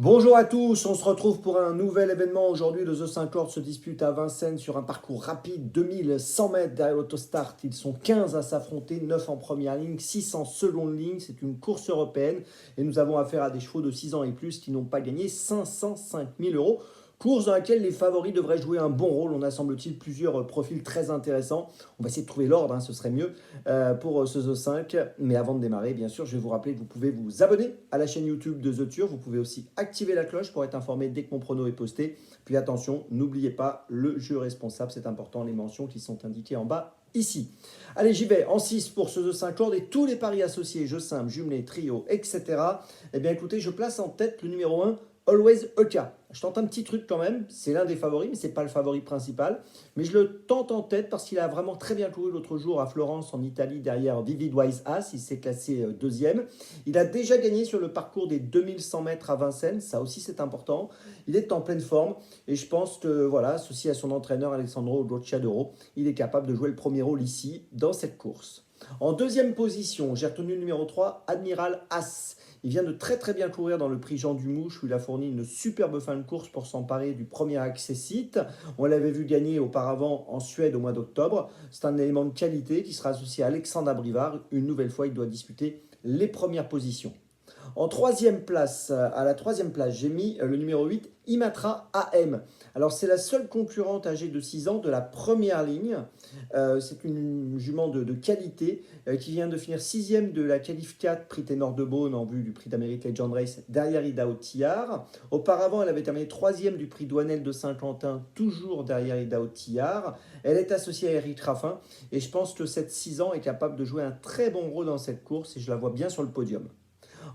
Bonjour à tous, on se retrouve pour un nouvel événement. Aujourd'hui, le The 5 Lord se dispute à Vincennes sur un parcours rapide, 2100 mètres derrière l'autostart. Ils sont 15 à s'affronter, 9 en première ligne, 6 en seconde ligne. C'est une course européenne et nous avons affaire à des chevaux de 6 ans et plus qui n'ont pas gagné 505 000 euros. Course dans laquelle les favoris devraient jouer un bon rôle. On a semble-t-il plusieurs profils très intéressants. On va essayer de trouver l'ordre, ce serait mieux pour ce The 5. Mais avant de démarrer, bien sûr, je vais vous rappeler que vous pouvez vous abonner à la chaîne YouTube de The Tur. Vous pouvez aussi activer la cloche pour être informé dès que mon prono est posté. Puis attention, n'oubliez pas le jeu responsable, c'est important, les mentions qui sont indiquées en bas ici. Allez, j'y vais en 6 pour ce The 5 Lord et tous les paris associés, jeux simples, jumelés, trio, etc. Eh bien écoutez, je place en tête le numéro 1, Always Eka. Je tente un petit truc quand même, c'est l'un des favoris, mais ce n'est pas le favori principal. Mais je le tente en tête parce qu'il a vraiment très bien couru l'autre jour à Florence en Italie derrière Vivid Wise As. Il s'est classé deuxième. Il a déjà gagné sur le parcours des 2100 mètres à Vincennes, ça aussi c'est important. Il est en pleine forme et je pense que voilà, associé à son entraîneur Alessandro Gocciadoro, il est capable de jouer le premier rôle ici dans cette course. En deuxième position, j'ai retenu le numéro 3, Admiral As. Il vient de très bien courir dans le prix Jean Dumouche où il a fourni une superbe fin de course pour s'emparer du premier accessite. On l'avait vu gagner auparavant en Suède au mois d'octobre. C'est un élément de qualité qui sera associé à Alexandre Abrivard. Une nouvelle fois, il doit disputer les premières positions. En troisième place, à la troisième place, j'ai mis le numéro 8, Imatra AM. Alors c'est la seule concurrente âgée de 6 ans de la première ligne. C'est une jument de qualité qui vient de finir 6e de la Qualif 4 Prix Ténor de Beaune en vue du Prix d'Amérique Legend Race derrière Ida Tillard. Auparavant, elle avait terminé 3e du Prix Douanel de Saint-Quentin, toujours derrière Ida Tillard. Elle est associée à Eric Raffin et je pense que cette 6 ans est capable de jouer un très bon rôle dans cette course et je la vois bien sur le podium.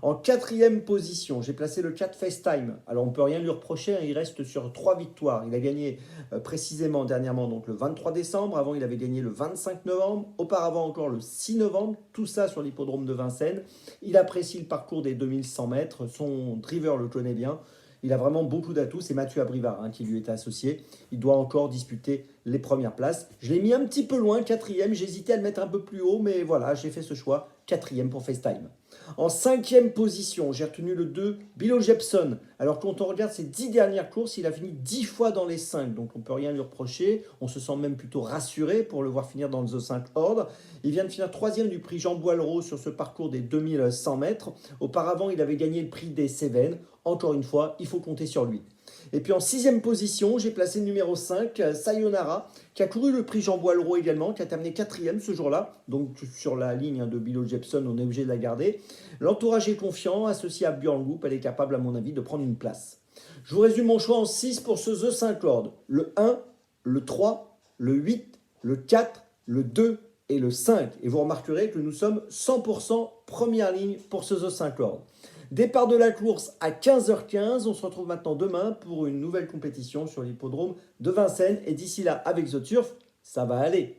En quatrième position, j'ai placé le 4 FaceTime. Alors on ne peut rien lui reprocher, il reste sur 3 victoires. Il a gagné précisément dernièrement donc le 23 décembre, avant il avait gagné le 25 novembre, auparavant encore le 6 novembre, tout ça sur l'hippodrome de Vincennes. Il apprécie le parcours des 2100 mètres, son driver le connaît bien. Il a vraiment beaucoup d'atouts, c'est Mathieu Abrivard qui lui est associé. Il doit encore disputer les premières places. Je l'ai mis un petit peu loin, quatrième, j'hésitais à le mettre un peu plus haut, mais voilà, j'ai fait ce choix, quatrième pour FaceTime. En cinquième position, j'ai retenu le 2, Bilo Jepson. Alors quand on regarde ses 10 dernières courses, il a fini 10 fois dans les 5, donc on ne peut rien lui reprocher. On se sent même plutôt rassuré pour le voir finir dans le The 5 Ordre. Il vient de finir 3e du prix Jean Boileau sur ce parcours des 2100 mètres. Auparavant, il avait gagné le prix des Cévennes. Encore une fois, il faut compter sur lui. Et puis en sixième position, j'ai placé le numéro 5, Sayonara, qui a couru le prix Jean Boileau également, qui a terminé 4e ce jour-là. Donc sur la ligne de Bilo Jepson, on est obligé de la garder. L'entourage est confiant, associé à Björn Goop, elle est capable à mon avis de prendre une place. Je vous résume mon choix en 6 pour ce The 5 Lord. Le 1, le 3, le 8, le 4, le 2 et le 5. Et vous remarquerez que nous sommes 100% première ligne pour ce The 5 Lord. Départ de la course à 15h15. On se retrouve maintenant demain pour une nouvelle compétition sur l'hippodrome de Vincennes. Et d'ici là, avec The Turf, ça va aller.